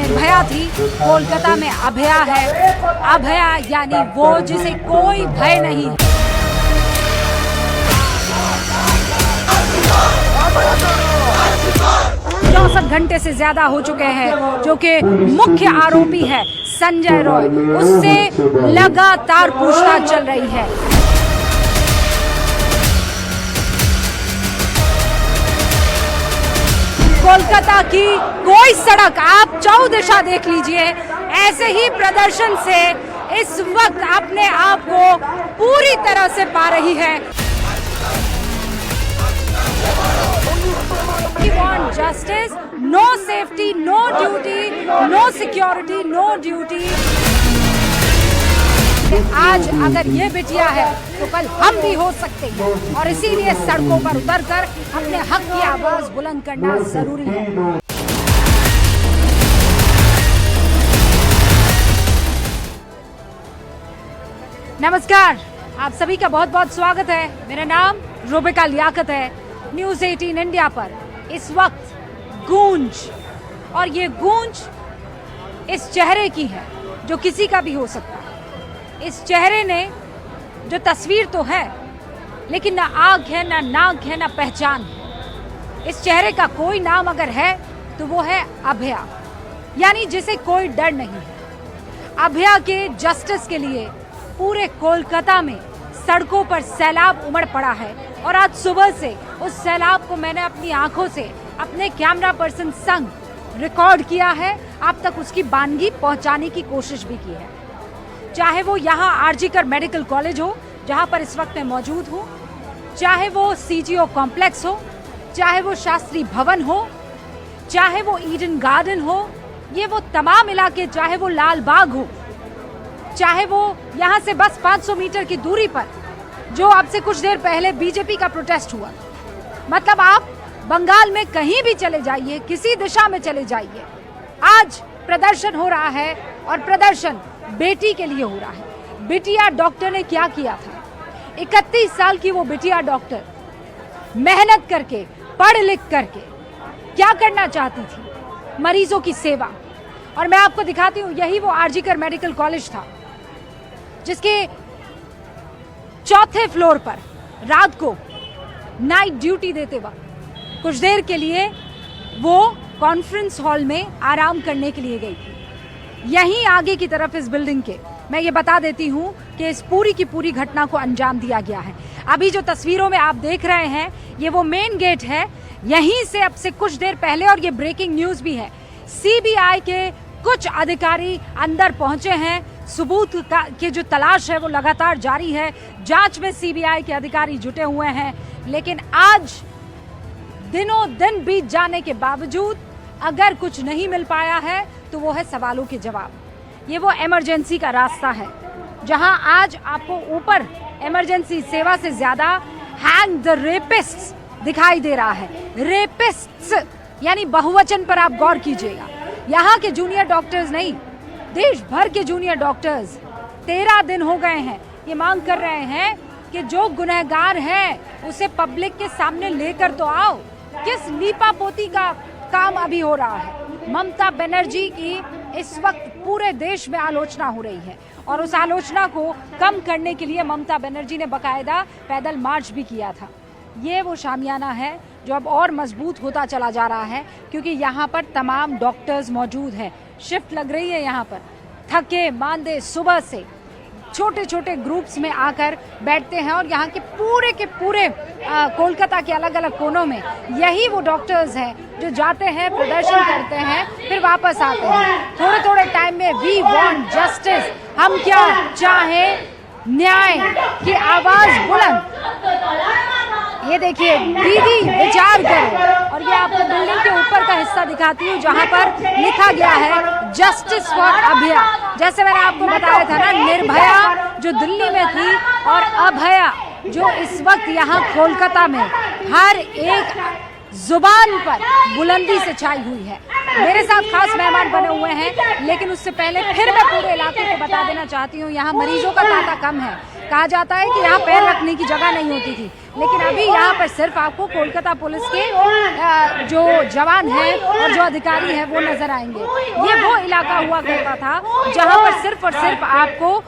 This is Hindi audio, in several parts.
निर्भया थी, कोलकाता में अभया है। अभया यानी वो जिसे कोई भय नहीं है। 64 घंटे से ज्यादा हो चुके हैं। जो कि मुख्य आरोपी है संजय रॉय, उससे लगातार पूछताछ चल रही है। कोलकाता की कोई सड़क आप चौदिशा देख लीजिए, ऐसे ही प्रदर्शन से इस वक्त अपने आप को पूरी तरह से पा रही है। We want justice, no safety, no duty, no security, no duty। आज अगर ये बिटिया है तो कल हम भी हो सकते हैं, और इसीलिए सड़कों पर उतरकर अपने हक की आवाज बुलंद करना जरूरी है। नमस्कार, आप सभी का बहुत बहुत स्वागत है। मेरा नाम रुबिका लियाकत है। न्यूज़ 18 इंडिया पर इस वक्त गूंज, और ये गूंज इस चेहरे की है जो किसी का भी हो सकता है। इस चेहरे ने जो तस्वीर तो है, लेकिन ना आँख है, ना नाक है, ना पहचान है। इस चेहरे का कोई नाम अगर है तो वो है अभया, यानी जिसे कोई डर नहीं है। अभया के जस्टिस के लिए पूरे कोलकाता में सड़कों पर सैलाब उमड़ पड़ा है, और आज सुबह से उस सैलाब को मैंने अपनी आंखों से अपने कैमरा पर्सन संग रिकॉर्ड किया है। आप तक उसकी बानगी पहुंचाने की कोशिश भी की है। चाहे वो यहाँ आरजीकर मेडिकल कॉलेज हो जहाँ पर इस वक्त मैं मौजूद हूँ, चाहे वो सीजीओ कॉम्प्लेक्स हो, चाहे वो शास्त्री भवन हो, चाहे वो ईडन गार्डन हो, ये वो तमाम इलाके, चाहे वो लाल बाग हो, चाहे वो यहाँ से बस 500 मीटर की दूरी पर जो अब से कुछ देर पहले बीजेपी का प्रोटेस्ट हुआ। मतलब आप बंगाल में कहीं भी चले जाइए, किसी दिशा में चले जाइए, आज प्रदर्शन हो रहा है, और प्रदर्शन बेटी के लिए हो रहा है। बिटिया डॉक्टर ने क्या किया था? 31 साल की वो बिटिया डॉक्टर मेहनत करके, पढ़ लिख करके क्या करना चाहती थी? मरीजों की सेवा। और मैं आपको दिखाती हूँ, यही वो आरजीकर मेडिकल कॉलेज था जिसके 4थे फ्लोर पर रात को नाइट ड्यूटी देते वक्त कुछ देर के लिए वो कॉन्फ्रेंस हॉल में आराम करने के लिए गई थी। यहीं आगे की तरफ इस बिल्डिंग के मैं ये बता देती हूँ कि इस पूरी की पूरी घटना को अंजाम दिया गया है। अभी जो तस्वीरों में आप देख रहे हैं ये वो मेन गेट है। यहीं से अब से कुछ देर पहले, और ये ब्रेकिंग न्यूज़ भी है, सीबीआई के कुछ अधिकारी अंदर पहुंचे हैं। सबूत की जो तलाश है वो लगातार जारी है। जांच में सीबीआई के अधिकारी जुटे हुए हैं, लेकिन आज दिनों दिन बीत जाने के बावजूद अगर कुछ नहीं मिल पाया है तो वो है सवालों के जवाब। ये वो इमरजेंसी का रास्ता है जहां आज आपको ऊपर इमरजेंसी सेवा से ज्यादा हैंग द रेपिस्ट्स दिखाई दे रहा है। रेपिस्ट्स यानी बहुवचन पर आप गौर कीजिएगा। यहाँ के जूनियर डॉक्टर्स नहीं, देश भर के जूनियर डॉक्टर्स 13 दिन हो गए हैं ये मांग कर रहे हैं कि जो गुनहगार है उसे पब्लिक के सामने लेकर तो आओ। किस लीपापोती का काम अभी हो रहा है? ममता बनर्जी की इस वक्त पूरे देश में आलोचना हो रही है, और उस आलोचना को कम करने के लिए ममता बनर्जी ने बकायदा पैदल मार्च भी किया था। ये वो शामियाना है जो अब और मजबूत होता चला जा रहा है, क्योंकि यहाँ पर तमाम डॉक्टर्स मौजूद हैं। शिफ्ट लग रही है यहाँ पर, थके मांदे सुबह से छोटे छोटे ग्रुप्स में आकर बैठते हैं, और यहाँ के पूरे कोलकाता के अलग अलग कोनों में यही वो डॉक्टर्स हैं जो जाते हैं, प्रदर्शन करते हैं, फिर वापस आते हैं थोड़े थोड़े टाइम में। वी वांट जस्टिस, हम क्या चाहें न्याय की आवाज बुलंद। ये देखिए, दीदी विचार करो। और ये आपको बिल्डिंग के ऊपर का हिस्सा दिखाती हूँ जहाँ पर लिखा गया है जस्टिस फॉर अभया। जैसे मैंने आपको बताया था ना, निर्भया जो दिल्ली में थी और अभया जो इस वक्त यहाँ कोलकाता में हर एक जुबान पर बुलंदी से छाई हुई है। मेरे साथ खास मेहमान बने हुए हैं, लेकिन उससे पहले फिर मैं पूरे इलाके को बता देना चाहती हूँ, यहाँ मरीजों का तांता कम है। कहा जाता है कि यहाँ पैर रखने की जगह नहीं होती थी, लेकिन अभी यहाँ पर सिर्फ आपको कोलकाता पुलिस के जो जवान हैं और जो अधिकारी हैं वो नजर आएंगे। ये वो इलाका हुआ करता था जहाँ पर सिर्फ और सिर्फ आपको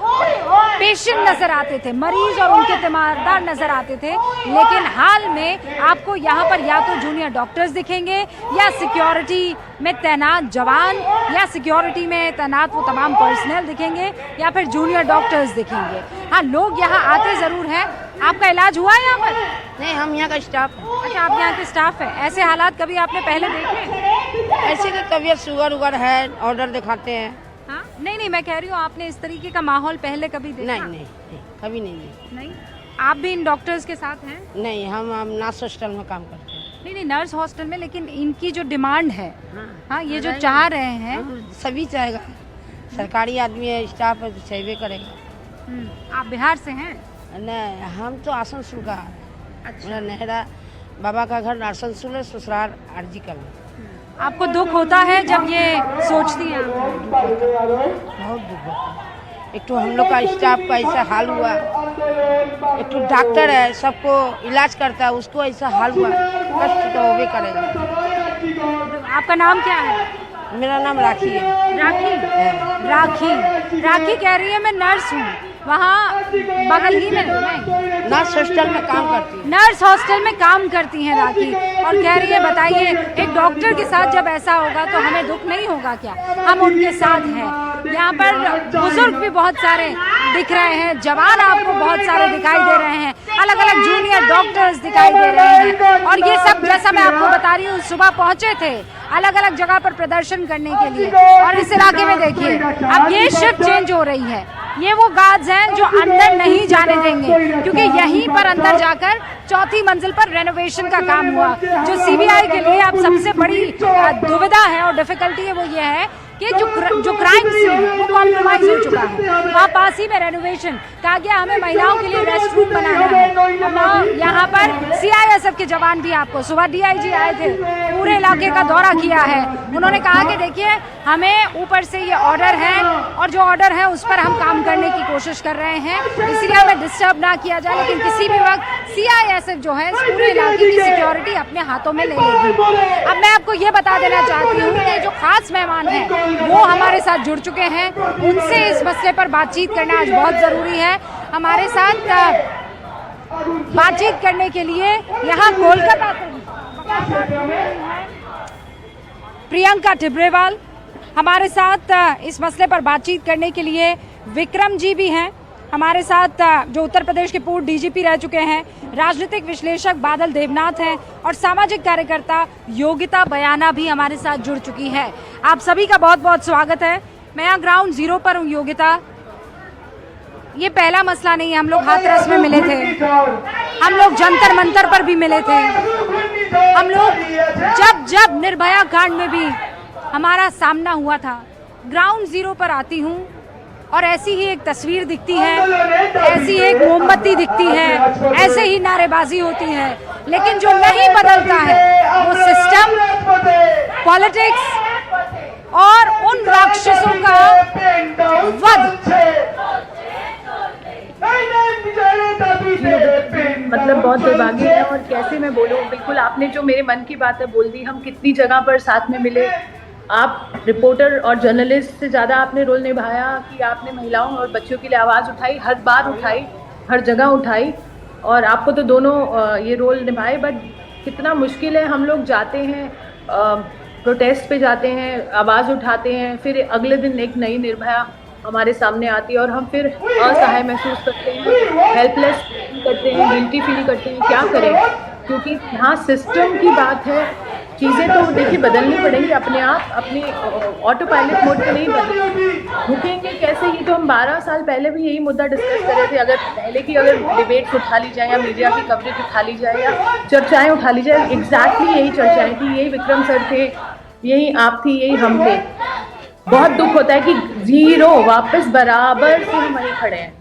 पेशेंट नजर आते थे, मरीज और उनके तीमारदार नजर आते थे, लेकिन हाल में आपको यहाँ पर या तो जूनियर डॉक्टर्स दिखेंगे या सिक्योरिटी में तैनात जवान या सिक्योरिटी में तैनात वो तमाम पर्सनल दिखेंगे या फिर जूनियर डॉक्टर्स दिखेंगे। हाँ, लोग यहाँ आते जरूर हैं। आपका इलाज हुआ है यहाँ पर? नहीं, हम यहाँ का स्टाफ है। अच्छा, आप यहाँ के स्टाफ है। ऐसे हालात कभी आपने पहले देखे? ऐसे की तबीयत शुगर उगर है, ऑर्डर दिखाते हैं। हाँ, नहीं, मैं कह रही हूँ आपने इस तरीके का माहौल पहले कभी देखा? नहीं, कभी नहीं। आप भी इन डॉक्टर्स के साथ हैं? नहीं, हम नर्स हॉस्टल में काम करते हैं। नहीं, नर्स हॉस्टल में, लेकिन इनकी जो डिमांड है, हाँ, ये जो चाह रहे हैं, सभी चाहेगा। सरकारी आदमी है, स्टाफ है, तो चाहिए करेगा। आप बिहार से हैं? नहीं, हम तो आसनसोल का है। अच्छा। मेरा नेहरा बाबा का घर आसनसोल है, ससुराल आरजीकर में। आपको दुख होता है जब ये सोचती हैं? बहुत दुख होता है। एक तो हम लोग का स्टाफ का ऐसा हाल हुआ, एक तो डॉक्टर है, सबको इलाज करता है, उसको ऐसा हाल हुआ, कष्ट तो होबे करेगा। आपका नाम क्या है? मेरा नाम राखी है। राखी कह रही है मैं नर्स हूँ, वहाँ बगल ही में नहीं, नर्स हॉस्टल में काम करती है। नर्स हॉस्टल में काम करती हैं राखी, और कह रही है बताइए एक डॉक्टर के साथ जब ऐसा होगा तो हमें दुख नहीं होगा क्या? हम उनके साथ हैं। यहाँ पर बुजुर्ग भी बहुत सारे दिख रहे हैं, जवान आपको बहुत सारे दिखाई दे रहे हैं, अलग अलग जूनियर डॉक्टर्स दिखाई दे रहे हैं, और ये सब जैसा मैं आपको बता रही हूँ सुबह पहुँचे थे अलग अलग जगह पर प्रदर्शन करने के लिए। और इस इलाके में देखिए अब ये शिफ्ट चेंज हो रही है, ये वो गार्ड्स हैं जो अंदर नहीं जाने देंगे, क्योंकि यहीं पर अंदर जाकर चौथी मंजिल पर रेनोवेशन का काम हुआ। जो सीबीआई के लिए अब सबसे बड़ी दुविधा है और डिफिकल्टी है वो ये है कि जो क्राइम सीन वो कॉम्प्रोमाइज हो चुका है। वहाँ पास ही में रेनोवेशन कहा गया, हमें महिलाओं के लिए रेस्ट रूम बनाना है। यहाँ पर सीआईएसएफ के जवान भी, आपको सुबह डीआईजी आए थे, पूरे इलाके का दौरा किया है। उन्होंने कहा कि देखिए हमें ऊपर से ये ऑर्डर है और जो ऑर्डर है उस पर हम काम करने की कोशिश कर रहे हैं, इसलिए हमें डिस्टर्ब ना किया जाए, लेकिन किसी भी वक्त सीआईएसएफ जो है इस पूरे इलाके की सिक्योरिटी अपने हाथों में ले लेगी। अब मैं आपको ये बता देना चाहती हूँ कि जो खास मेहमान हैं वो हमारे साथ जुड़ चुके हैं, उनसे इस मसले पर बातचीत करना आज बहुत ज़रूरी है। हमारे साथ बातचीत करने के लिए यहाँ कोलकाता से प्रियंका टिब्रेवाल, हमारे साथ इस मसले पर बातचीत करने के लिए विक्रम जी भी हैं, हमारे साथ जो उत्तर प्रदेश के पूर्व डीजीपी रह चुके हैं, राजनीतिक विश्लेषक बादल देवनाथ हैं, और सामाजिक कार्यकर्ता योगिता बयाना भी हमारे साथ जुड़ चुकी है। आप सभी का बहुत बहुत स्वागत है। मैं यहाँ ग्राउंड जीरो पर हूँ। योगिता, ये पहला मसला नहीं है, हम लोग हाथरस में मिले थे, हम लोग जंतर मंतर पर भी मिले थे, हम लोग जब निर्भया कांड में भी हमारा सामना हुआ था। ग्राउंड जीरो पर आती हूँ और ऐसी ही एक तस्वीर दिखती है, ऐसी एक मोमबत्ती दिखती है, ऐसे ही नारेबाजी होती है, लेकिन जो नहीं बदलता है वो सिस्टम, पॉलिटिक्स और उन राक्षसों का वध। मतलब बहुत दुर्भाग्य है, और कैसे मैं बोलूँ, बिल्कुल आपने जो मेरे मन की बात है बोल दी। हम कितनी जगह पर साथ में मिले, आप रिपोर्टर और जर्नलिस्ट से ज़्यादा आपने रोल निभाया कि आपने महिलाओं और बच्चों के लिए आवाज़ उठाई, हर बार उठाई, हर जगह उठाई, और आपको तो दोनों ये रोल निभाए। बट कितना मुश्किल है, हम लोग जाते हैं, प्रोटेस्ट पे जाते हैं, आवाज़ उठाते हैं, फिर अगले दिन एक नई निर्भया हमारे सामने आती है और हम फिर असहाय महसूस करते हैं, हेल्पलेस करते हैं, गिल्टी फील करते हैं। क्या करें, क्योंकि यहाँ सिस्टम की बात है, चीज़ें तो देखिए बदलनी पड़ेंगी अपने आप, अपनी ऑटो पायलट मोड पे नहीं बदलेंगे, रुकेंगे कैसे? ये तो हम 12 साल पहले भी यही मुद्दा डिस्कस कर रहे थे। अगर पहले की अगर डिबेट्स उठा ली जाए या मीडिया की कवरेज उठा ली जाए या चर्चाएं उठा ली जाए, एग्जैक्टली यही चर्चाएं थी, यही विक्रम सर थे, यही आप थी, यही हम थे। बहुत दुख होता है कि जीरो वापस बराबर से हम वहीं खड़े हैं,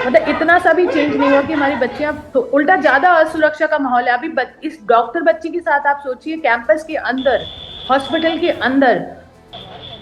मतलब इतना सा भी चेंज नहीं हुआ कि हमारी बच्चियां, तो उल्टा ज़्यादा असुरक्षा का माहौल है अभी। इस डॉक्टर बच्ची के साथ आप सोचिए, कैंपस के अंदर, हॉस्पिटल के अंदर,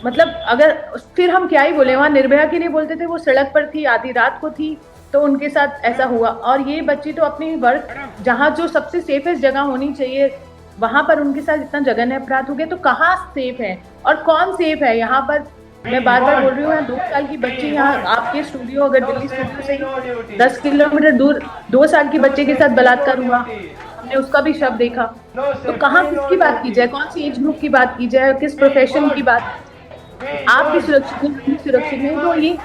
मतलब अगर फिर हम क्या ही बोले, वहाँ निर्भया के लिए बोलते थे, वो सड़क पर थी, आधी रात को थी, तो उनके साथ ऐसा हुआ। और ये बच्ची तो अपनी वर्क जहाँ जो सबसे सेफेस्ट जगह होनी चाहिए वहां पर उनके साथ इतना जघन्य अपराध हो गया, तो कहाँ सेफ है और कौन सेफ है? यहाँ पर मैं बार बार बोल रही हूँ, 2 साल की बच्ची यहाँ आपके स्टूडियो, अगर दिल्ली स्टूडियो से 10 किलोमीटर दूर 2 साल की बच्चे के साथ बलात्कार हुआ, हमने उसका भी शव देखा। तो कहाँ किसकी बात की जाए, कौन सी एज ग्रुप की बात की जाए, किस प्रोफेशन की बात? आप भी सुरक्षित नहीं, सुरक्षित नहीं। तो ये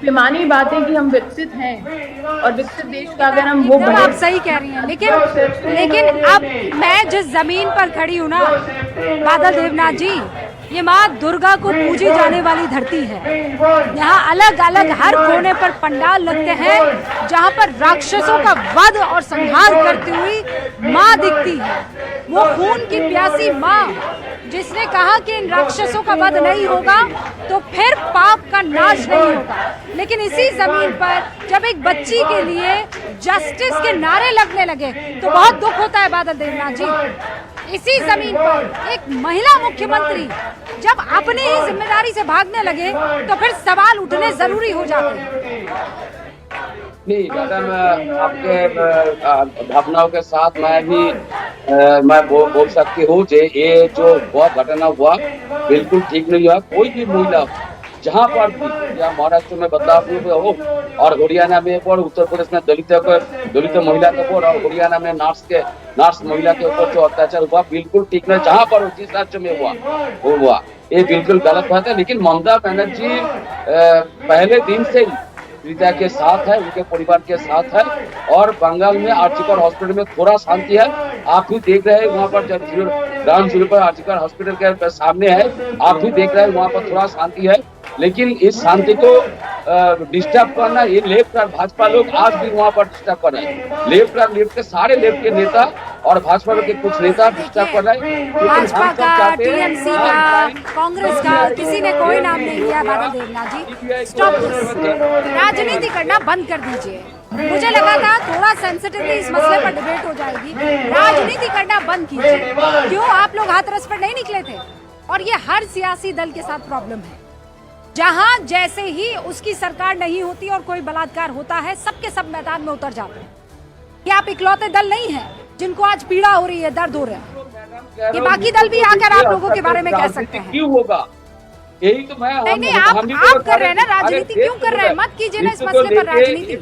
बेमानी बात है कि हम विकसित हैं और विकसित देश का अगर हम वो आप सही कह रही हैं, लेकिन अब मैं जिस जमीन पर खड़ी हूँ ना बादल देवनाथ जी, ये माँ दुर्गा को पूजी जाने वाली धरती है। यहाँ अलग अलग हर कोने पर पंडाल लगते हैं जहाँ पर राक्षसों का वध और संहार करती हुई माँ दिखती है। वो खून की प्यासी माँ जिसने कहा कि इन राक्षसों का वध नहीं होगा तो फिर पाप का नाश नहीं होगा। लेकिन इसी जमीन पर जब एक बच्ची के लिए जस्टिस के नारे लगने लगे तो बहुत दुख होता है बादल देवनाथ जी। इसी जमीन पर एक महिला मुख्यमंत्री जब अपनी ही जिम्मेदारी से भागने लगे तो फिर सवाल उठने जरूरी हो जाते हैं। नहीं मैडम, आपके भावनाओं के साथ मैं भी मैं बोल सकती हूँ कि ये जो बहुत घटना हुआ बिल्कुल ठीक नहीं हुआ। कोई भी महिला जहाँ पर भी, या महाराष्ट्र में बदलाव हो और हरियाणा में और उत्तर प्रदेश में दलित महिला के ऊपर और हरियाणा में नर्स महिला के ऊपर जो अत्याचार हुआ बिल्कुल ठीक नहीं। जहाँ पर जिस राज्य में हुआ वो हुआ, ये बिल्कुल गलत बात है। लेकिन ममता बनर्जी पहले दिन से ही पीड़िता के साथ है, उनके परिवार के साथ है और बंगाल में आर्जिकर हॉस्पिटल में थोड़ा शांति है। आप भी देख रहे हैं वहाँ पर जब ग्राउंड जीरो पर आर्जिकर हॉस्पिटल के सामने है, आप भी देख रहे हैं वहाँ पर थोड़ा शांति है। लेकिन इस शांति को डिस्टर्ब करना, ये लेफ्ट और भाजपा लोग आज भी वहाँ पर डिस्टर्ब कर रहे हैं। लेफ्ट के सारे लेफ्ट के नेता और भाजपा के कुछ नेता डिस्टर्ब कर रहे हैं। भाजपा का, टीएमसी का, कांग्रेस का, किसी ने कोई नाम नहीं लिया। बादल देवनाथ जी, स्टॉप दिस, राजनीति करना बंद कर दीजिए। मुझे लगा था थोड़ा सेंसिटिवली इस मसले पर डिबेट हो जाएगी। राजनीति करना बंद कीजिए। क्यों आप लोग हाथरस पर नहीं निकले थे? और ये हर सियासी दल के साथ प्रॉब्लम है। जहां जैसे ही उसकी सरकार नहीं होती और कोई बलात्कार होता है, सबके सब मैदान में उतर जाते हैं। ये आप इकलौते दल नहीं है जिनको आज पीड़ा हो रही है, दर्द हो रहा है। ये बाकी दल भी आकर आप लोगों के बारे में कह सकते हैं। क्यों होगा? यही तो मैं नहीं, आप कर रहे हैं ना राजनीति। क्यों कर रहे हैं? मत कीजिए ना इस मसले पर राजनीति।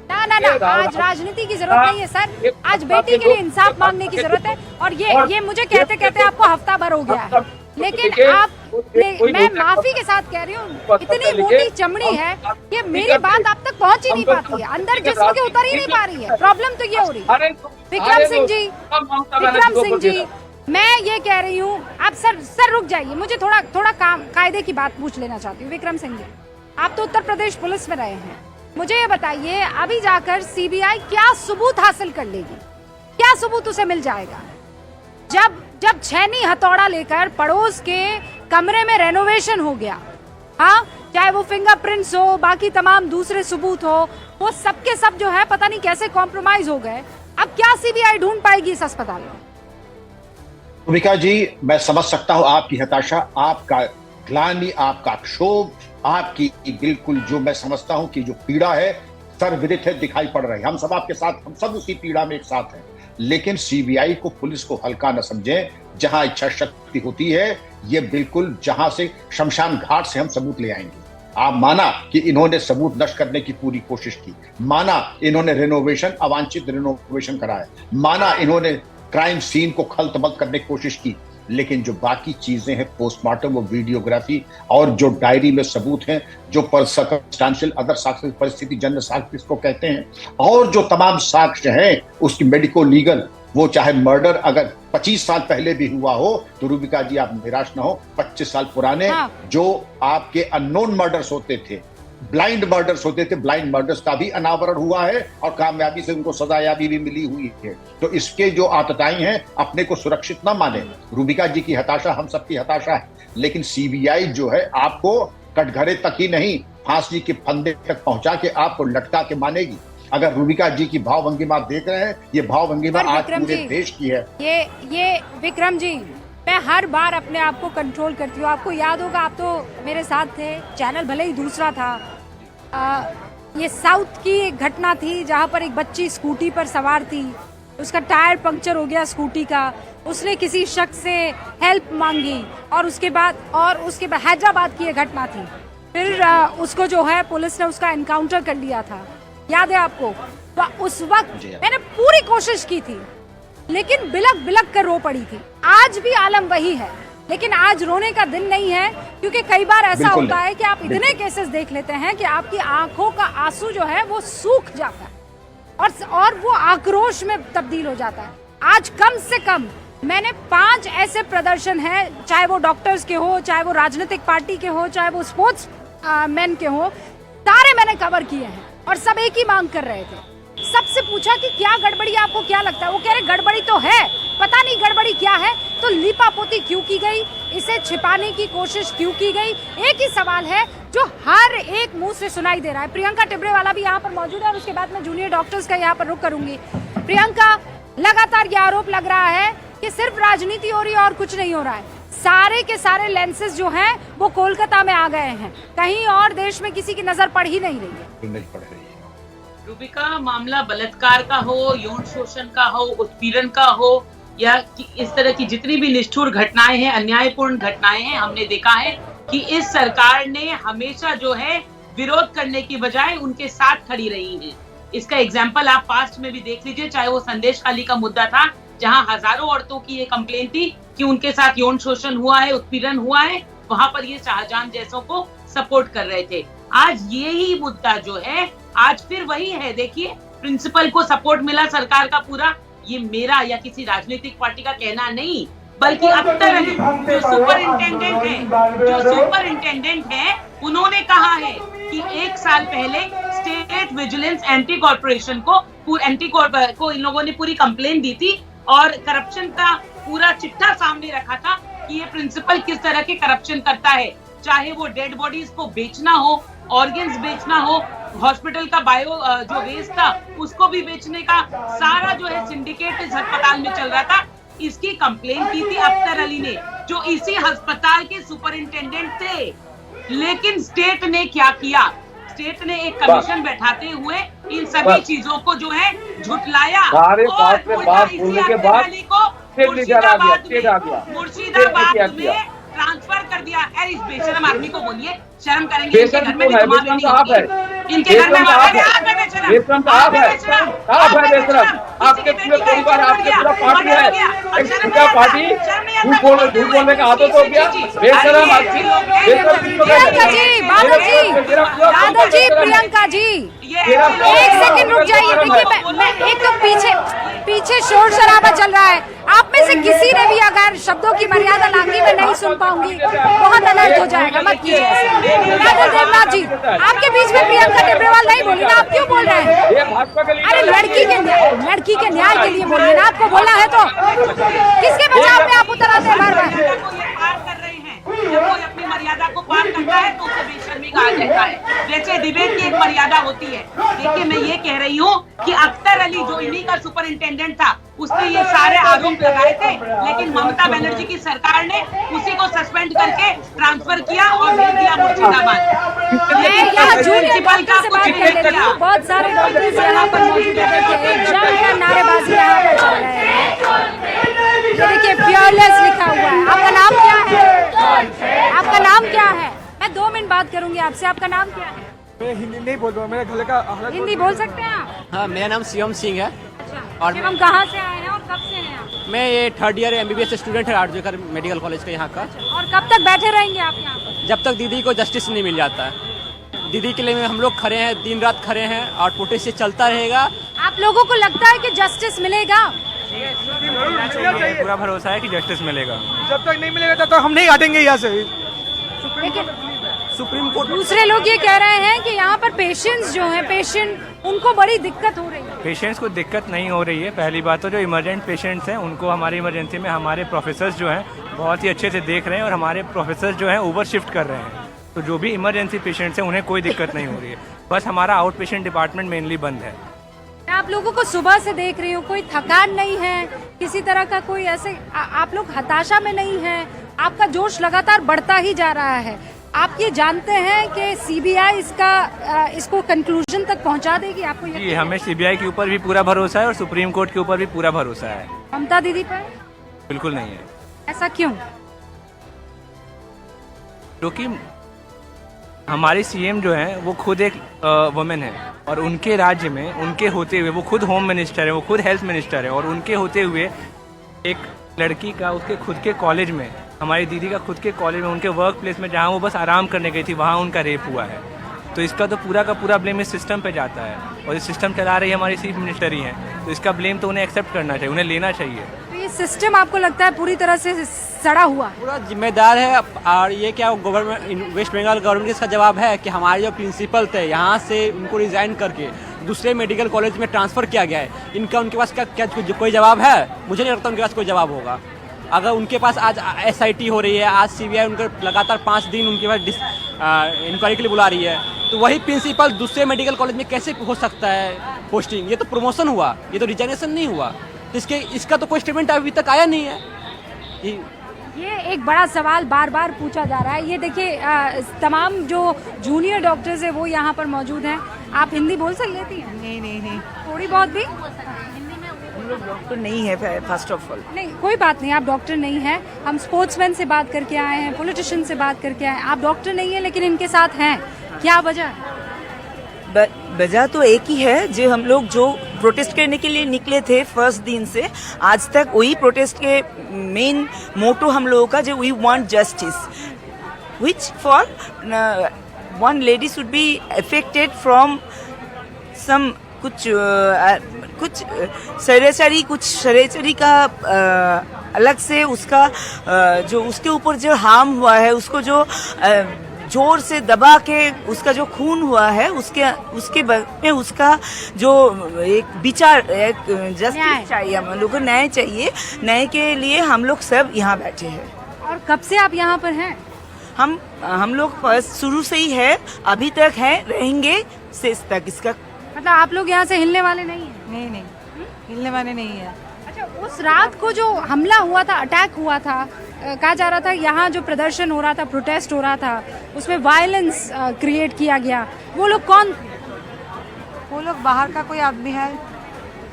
ना आज राजनीति की जरूरत नहीं है सर। आज बेटी के लिए इंसाफ मांगने की जरूरत है। और ये मुझे कहते कहते आपको हफ्ता भर हो गया है। लेकिन आप, मैं माफी के साथ कह रही हूँ, इतनी मोटी चमड़ी है कि मेरी बात आप तक पहुँच ही नहीं पाती है, अंदर जिस्म के उतर ही नहीं पा रही है। प्रॉब्लम तो ये हो रही है। विक्रम सिंह जी, मैं ये कह रही हूँ, आप सर रुक जाइए। मुझे थोड़ा कायदे की बात पूछ लेना चाहती हूँ। विक्रम सिंह जी, आप तो उत्तर प्रदेश पुलिस में रहे हैं, मुझे ये बताइए अभी जाकर सीबीआई क्या सबूत हासिल कर लेगी? क्या सबूत उसे मिल जाएगा? जब छैनी हथौड़ा लेकर पड़ोस के कमरे में रेनोवेशन हो गया, हाँ, चाहे वो फिंगरप्रिंट्स हो, बाकी तमाम दूसरे सबूत हो, वो सबके सब जो है पता नहीं कैसे कॉम्प्रोमाइज हो गए। अब क्या सीबीआई ढूंढ पाएगी इस अस्पताल में? भूमिका जी, मैं समझ सकता हूं आपकी हताशा, आपका ग्लानि, आपका क्षोभ, आपकी बिल्कुल जो मैं समझता हूं कि जो पीड़ा है सर्वविदित है, दिखाई पड़ रही है। हम सब आपके साथ, हम सब उसी पीड़ा में एक साथ हैं। लेकिन सीबीआई को, पुलिस को हल्का न समझें। जहां इच्छा शक्ति होती है, ये बिल्कुल जहां से शमशान घाट से हम सबूत ले आएंगे। आप माना कि इन्होंने सबूत नष्ट करने की पूरी कोशिश की, माना इन्होंने रेनोवेशन, अवांछित रेनोवेशन कराया, माना इन्होंने क्राइम सीन को खलतबल करने की कोशिश की, लेकिन जो बाकी चीजें हैं, पोस्टमार्टम, वो वीडियोग्राफी और जो डायरी में सबूत हैं, जो सर्कमस्टेंशियल अदर साक्ष्य, परिस्थिति जन्य साक्ष्य इसको कहते हैं, और जो तमाम साक्ष्य हैं उसकी मेडिको लीगल, वो चाहे मर्डर अगर 25 साल पहले भी हुआ हो तो रूबिका जी आप निराश न हो, 25 साल पुराने जो आपके अननोन मर्डर्स होते थे, ब्लाइंड मर्डर्स होते थे, ब्लाइंड मर्डर्स का भी अनावरण हुआ है और कामयाबी से उनको सजायाबी भी मिली हुई है। तो इसके जो आतताई हैं, अपने को सुरक्षित ना माने। रूबिका जी की हताशा हम सबकी हताशा है, लेकिन सीबीआई जो है आपको कटघरे तक ही नहीं, फांसी के फंदे तक पहुंचा के आपको लटका के मानेगी। अगर रूबिका जी की भावभंगिमा देख रहे हैं, ये भावभंगिमा आज पूरे देश की है। ये विक्रम जी, मैं हर बार अपने आप को कंट्रोल करती हूँ। आपको याद होगा, आप तो मेरे साथ थे, चैनल भले ही दूसरा था, ये साउथ की एक घटना थी जहां पर एक बच्ची स्कूटी पर सवार थी, उसका टायर पंक्चर हो गया स्कूटी का, उसने किसी शख्स से हेल्प मांगी और उसके बाद हैदराबाद की ये घटना थी। फिर उसको जो है पुलिस ने उसका एनकाउंटर कर लिया था, याद है आपको? तो उस वक्त मैंने पूरी कोशिश की थी लेकिन बिलक बिलक कर रो पड़ी थी। आज भी आलम वही है, लेकिन आज रोने का दिन नहीं है, क्योंकि कई बार ऐसा होता है कि आप इतने केसेस देख लेते हैं कि आपकी आंखों का आंसू जो है वो सूख जाता है और वो आक्रोश में तब्दील हो जाता है। आज कम से कम मैंने 5 ऐसे प्रदर्शन हैं, चाहे वो डॉक्टर्स के हो, चाहे वो राजनीतिक पार्टी के हो, चाहे वो स्पोर्ट्स मैन के हो, सारे मैंने कवर किए हैं और सब एक ही मांग कर रहे थे। सबसे पूछा कि क्या गड़बड़ी, आपको क्या लगता है? वो कह रहे गड़बड़ी तो है, पता नहीं गड़बड़ी क्या है, तो लिपापोती क्यों की गई, इसे छिपाने की कोशिश क्यों की गई? एक ही सवाल है जो हर एक मुंह से सुनाई दे रहा है। प्रियंका टिब्रेवाला भी यहाँ पर मौजूद है और उसके बाद मैं जूनियर डॉक्टर्स का यहाँ पर रुख करूंगी। प्रियंका, लगातार ये आरोप लग रहा है कि सिर्फ राजनीति हो रही है और कुछ नहीं हो रहा है। सारे के सारे लेंसेज जो हैं वो कोलकाता में आ गए हैं, कहीं और देश में किसी की नजर पड़ ही नहीं रही है। नहीं पड़ रही है। रूबिका, मामला बलात्कार का हो, यौन शोषण का हो, उत्पीड़न का हो, या इस तरह की जितनी भी निष्ठुर घटनाएं हैं, अन्यायपूर्ण घटनाएं हैं, हमने देखा है कि इस सरकार ने हमेशा जो है विरोध करने की बजाय उनके साथ खड़ी रही है। इसका एग्जाम्पल आप पास्ट में भी देख लीजिए, चाहे वो संदेश खाली का मुद्दा था, जहां हजारों औरतों की ये कंप्लेंट थी कि उनके साथ यौन शोषण हुआ है, उत्पीड़न हुआ है, वहां पर ये शाहजहां जैसों को सपोर्ट कर रहे थे। आज यही मुद्दा जो है आज फिर वही है। देखिए, प्रिंसिपल को सपोर्ट मिला सरकार का पूरा, ये मेरा या किसी राजनीतिक पार्टी का कहना नहीं, बल्कि अख्तर अली जो सुपरिंटेंडेंट है, उन्होंने कहा है कि 1 साल पहले स्टेट विजिलेंस एंटी कॉर्पोरेशन को इन लोगों ने पूरी कंप्लेंट दी थी और करप्शन का पूरा चिट्ठा सामने रखा था कि ये प्रिंसिपल किस तरह के करप्शन करता है, चाहे वो डेड बॉडीज को बेचना हो, ऑर्गन्स बेचना हो, हॉस्पिटल का बायो जो वेस्ट था उसको भी बेचने का सारा जो है सिंडिकेट इस अस्पताल में चल रहा था। इसकी कंप्लेंट की थी अख्तर अली ने, जो इसी अस्पताल के सुपरिंटेंडेंट थे। लेकिन स्टेट ने क्या किया? स्टेट ने एक कमीशन बैठाते हुए इन सभी चीजों को जो है झुटलाया और इसी अख्तर अली को मुर्शिदाबाद में ट्रांसफर कर दिया। अरे इस बेशरम आदमी को बोलिए, शर्म करेंगे, इनके घर में भी जमात नहीं होती, इनके घर में आपके पूरे परिवार, आपके पूरा पार्टी है, क्या पार्टी झूठ बोलने का आदत हो गया, बेशरम आदमी। प्रियंका जी, बादल जी, प्रियंका जी, एक सेकंड रुक जाइए। देखिए, मैं एक तो पीछे शोर शराबा चल रहा है, आप में से किसी ने भी अगर शब्दों की मर्यादा लांघी मैं नहीं सुन पाऊंगी, बहुत अलर्ट हो जाएगा, मत कीजिए। बादल देवनाथ जी, आपके बीच में प्रियंका टिब्रेवाल नहीं बोली ना, आप क्यों बोल रहे हैं? अरे लड़की के न्याय के लिए बोलिए ना, आपको बोलना है तो किसके बचाव में आप उतर आते हैं बार बार? जब कोई अपनी मर्यादा को पार करता है तो उसे बेशर्मी कहा जाता है। वैसे डिबेट की एक मर्यादा होती है। देखिए, मैं ये कह रही हूँ कि अख्तर अली जो इन्हीं का सुपरिंटेंडेंट था, उसने ये सारे आरोप लगाए थे, लेकिन ममता बनर्जी की सरकार ने उसी को सस्पेंड करके ट्रांसफर किया और भेज दिया मुर्शिदाबाद। बहुत सारे डॉक्टर्स यहाँ पर मौजूद है, नारेबाजी यहाँ पर चल रहे हैं। देखिए, फियरलेस लिखा हुआ है। आपका नाम क्या है? आपका नाम क्या है? मैं 2 मिनट बात करूंगी आपसे। आपका नाम क्या है? मैं हिंदी नहीं बोल रहा हूँ, मेरे गले का हालत। हिंदी बोल सकते हैं आप? हाँ, मेरा नाम शिवम सिंह है। और हम कहाँ से आए हैं और कब से हैं आप? मैं ये 3rd ईयर MBBS स्टूडेंट है आरजेकर मेडिकल कॉलेज का यहाँ का। और कब तक बैठे रहेंगे आप यहाँ पर? जब तक दीदी को जस्टिस नहीं मिल जाता है। दीदी के लिए हम लोग खड़े हैं, दिन रात खड़े हैं और प्रोटेस्ट ये चलता रहेगा। आप लोगों को लगता है कि जस्टिस मिलेगा? पूरा भरोसा है कि जस्टिस मिलेगा। जब तक नहीं मिलेगा तब तक हम नहीं हटेंगे यहाँ से। लेकिन सुप्रीम कोर्ट, दूसरे लोग ये कह रहे हैं कि यहाँ पर पेशेंट्स जो हैं, पेशेंट उनको बड़ी दिक्कत हो रही है। पेशेंट्स को दिक्कत नहीं हो रही है। पहली बात तो जो इमरजेंट पेशेंट्स हैं उनको हमारी इमरजेंसी में हमारे प्रोफेसर्स जो हैं बहुत ही अच्छे से देख रहे हैं और हमारे प्रोफेसर्स जो हैं ओवर शिफ्ट कर रहे हैं। तो जो भी इमरजेंसी पेशेंट्स हैं उन्हें कोई दिक्कत नहीं हो रही है। बस हमारा आउट पेशेंट डिपार्टमेंट मेनली बंद है। मैं आप लोगों को सुबह से देख रही हूँ, कोई थकान नहीं है, किसी तरह का कोई ऐसे आप लोग हताशा में नहीं है, आपका जोश लगातार बढ़ता ही जा रहा है। आप ये जानते हैं कि सीबीआई इसको कंक्लूजन तक पहुंचा देगी? आपको जी, ये हमें सीबीआई के ऊपर भी पूरा भरोसा है और सुप्रीम कोर्ट के ऊपर भी पूरा भरोसा है। ममता दीदी पर बिल्कुल नहीं है, ऐसा क्यों? क्योंकि हमारी सीएम जो है वो खुद एक वुमेन है और उनके राज्य में उनके होते हुए, वो खुद होम मिनिस्टर है, वो खुद हेल्थ मिनिस्टर है, और उनके होते हुए एक लड़की का उसके खुद के कॉलेज में, हमारी दीदी का खुद के कॉलेज में, उनके वर्क प्लेस में जहाँ वो बस आराम करने गई थी, वहाँ उनका रेप हुआ है। तो इसका तो पूरा का पूरा ब्लेम इस सिस्टम पे जाता है, और इस सिस्टम चला रही हमारी चीफ मिनिस्टर ही है, तो इसका ब्लेम तो उन्हें एक्सेप्ट करना चाहिए, उन्हें लेना चाहिए। तो ये सिस्टम आपको लगता है पूरी तरह से सड़ा हुआ है? पूरा जिम्मेदार है। और ये क्या गवर्नमेंट, वेस्ट बंगाल गवर्नमेंट इसका जवाब है कि हमारे जो प्रिंसिपल थे यहाँ से उनको रिजाइन करके दूसरे मेडिकल कॉलेज में ट्रांसफ़र किया गया है। इनका उनके पास क्या कोई जवाब है? मुझे नहीं लगता उनके पास कोई जवाब होगा। अगर उनके पास आज SIT हो रही है, आज CBI उनको लगातार 5 दिन उनके पास इंक्वायरी के लिए बुला रही है, तो वही प्रिंसिपल दूसरे मेडिकल कॉलेज में कैसे हो सकता है पोस्टिंग? ये तो प्रमोशन हुआ, ये तो रिजाइनेशन नहीं हुआ। तो इसका तो कोई स्टेटमेंट अभी तक आया नहीं है। ये एक बड़ा सवाल बार बार पूछा जा रहा है। ये देखिए, तमाम जो जूनियर डॉक्टर्स हैं वो यहाँ पर मौजूद हैं। आप हिंदी बोल लेती हैं? नहीं थोड़ी बहुत भी? हम लोग डॉक्टर नहीं है फर्स्ट ऑफ ऑल। नहीं, कोई बात नहीं, आप डॉक्टर नहीं हैं। हम स्पोर्ट्समैन से बात करके आए हैं, पॉलिटिशियन से बात करके आए हैं। आप डॉक्टर नहीं हैं लेकिन इनके साथ हैं, क्या वजह है? वजह तो एक ही है, जो हम लोग जो प्रोटेस्ट करने के लिए निकले थे फर्स्ट दिन से आज तक, वही प्रोटेस्ट के मेन मोटो हम लोगों का, जो we want justice, which for one lady should be affected from some कुछ शरेचरी का अलग से उसका जो उसके ऊपर जो हार्म हुआ है, उसको जो जोर से दबा के उसका जो खून हुआ है, उसके में उसका जो एक विचार, एक जस्टिस चाहिए, हम लोग को न्याय चाहिए। न्याय के लिए हम लोग सब यहाँ बैठे हैं। और कब से आप यहाँ पर हैं? हम लोग शुरू से ही है, अभी तक है, रहेंगे शेष तक। इसका मतलब आप लोग यहाँ से हिलने वाले नहीं हैं? नहीं हिलने वाले नहीं है। अच्छा, उस रात को जो हमला हुआ था, अटैक हुआ था, कहा जा रहा था यहाँ जो प्रदर्शन हो रहा था, प्रोटेस्ट हो रहा था, उसमें वायलेंस क्रिएट किया गया, वो लोग कौन थे? वो लोग बाहर का कोई आदमी है।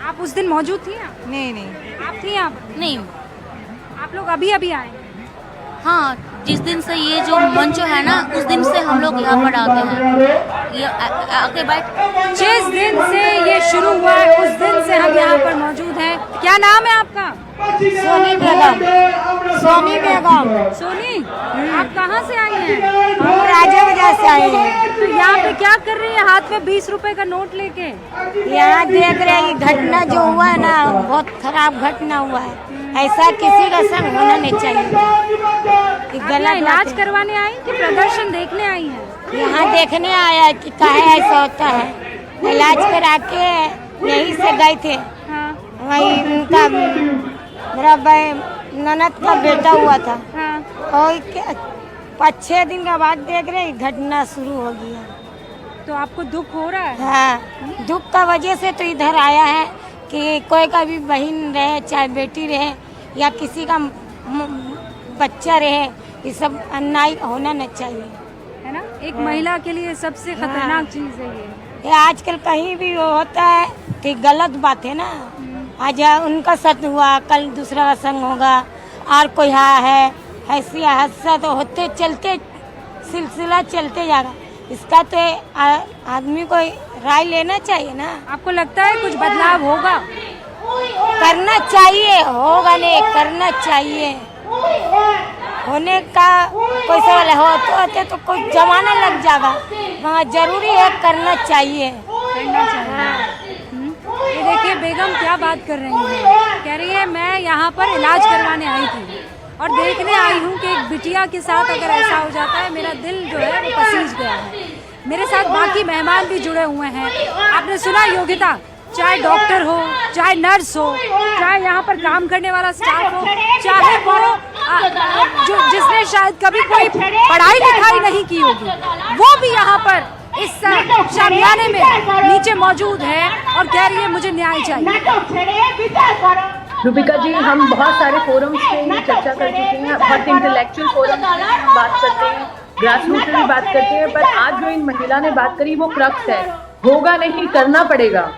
आप उस दिन मौजूद थी? नहीं आप थी यहाँ? नहीं। आप लोग अभी आए? हाँ, जिस दिन से ये जो मंच है ना, उस दिन से हम लोग यहाँ पर आते हैं। ये आके बैठ, जिस दिन से ये शुरू हुआ है उस दिन से हम यहाँ पर मौजूद हैं। क्या नाम है आपका? सोनी बेगम। सोनी, आप कहाँ से आई हैं? हम राजा बाजार से आए हैं। तो यहाँ पे क्या कर रही है हाथ में 20 रुपए का नोट लेके? यहाँ देख रहे हैं घटना जो हुआ है ना, बहुत खराब घटना हुआ है। ऐसा किसी का संग होना नहीं चाहिए। गला इलाज करवाने आई कि प्रदर्शन देखने आई हैं? यहाँ देखने आया कि काहे ऐसा होता है। इलाज करा के यहीं से गए थे। हाँ। वही उनका मेरा ननद का बेटा हुआ था। हाँ। और 5-6 दिन के बाद देख रहे घटना शुरू हो गया। तो आपको दुख हो रहा है? हाँ, दुख का वजह से तो इधर आया है कि कोई का भी बहन रहे, चाहे बेटी रहे या किसी का बच्चा रहे, ये सब अन्याय होना नहीं चाहिए, है ना? एक महिला के लिए सबसे खतरनाक चीज है ये आजकल कहीं भी होता है तो गलत बात है ना। आज उनका सत्य हुआ, कल दूसरा का संग होगा, और कोई है ऐसी हादसा तो होते चलते सिलसिला चलते जाएगा। इसका तो आदमी को राय लेना चाहिए ना। आपको लगता है कुछ बदलाव होगा? करना चाहिए, होगा नहीं, करना चाहिए। होने का कोई सवाल होते तो कोई जमाना लग जाएगा, मगर जरूरी है, करना चाहिए। ये देखिए बेगम क्या बात कर रही है, कह रही है मैं यहाँ पर इलाज करवाने आई थी और देखने आई हूँ कि एक बिटिया के साथ अगर ऐसा हो जाता है, मेरा दिल जो है वो पसीज गया है। मेरे साथ बाकी मेहमान भी जुड़े हुए हैं। आपने सुना योग्यता, चाहे डॉक्टर हो, चाहे नर्स हो, चाहे यहाँ पर काम करने वाला स्टाफ हो, चाहे वो जो जिसने शायद कभी कोई पढ़ाई लिखाई नहीं की होगी, वो भी यहाँ पर इस शामियाने में नीचे मौजूद है और कह रही है मुझे न्याय चाहिए। रूबिका जी, हम बहुत सारे फोरम्स पे चर्चा कर चुके हैं, बहुत इंटेलेक्चुअल फोरम्स पे हम बात करते हैं, ग्रास रूट में भी बात करते हैं, पर आज जो इन महिला ने बात करी वो क्रक्स है। होगा नहीं, करना पड़ेगा।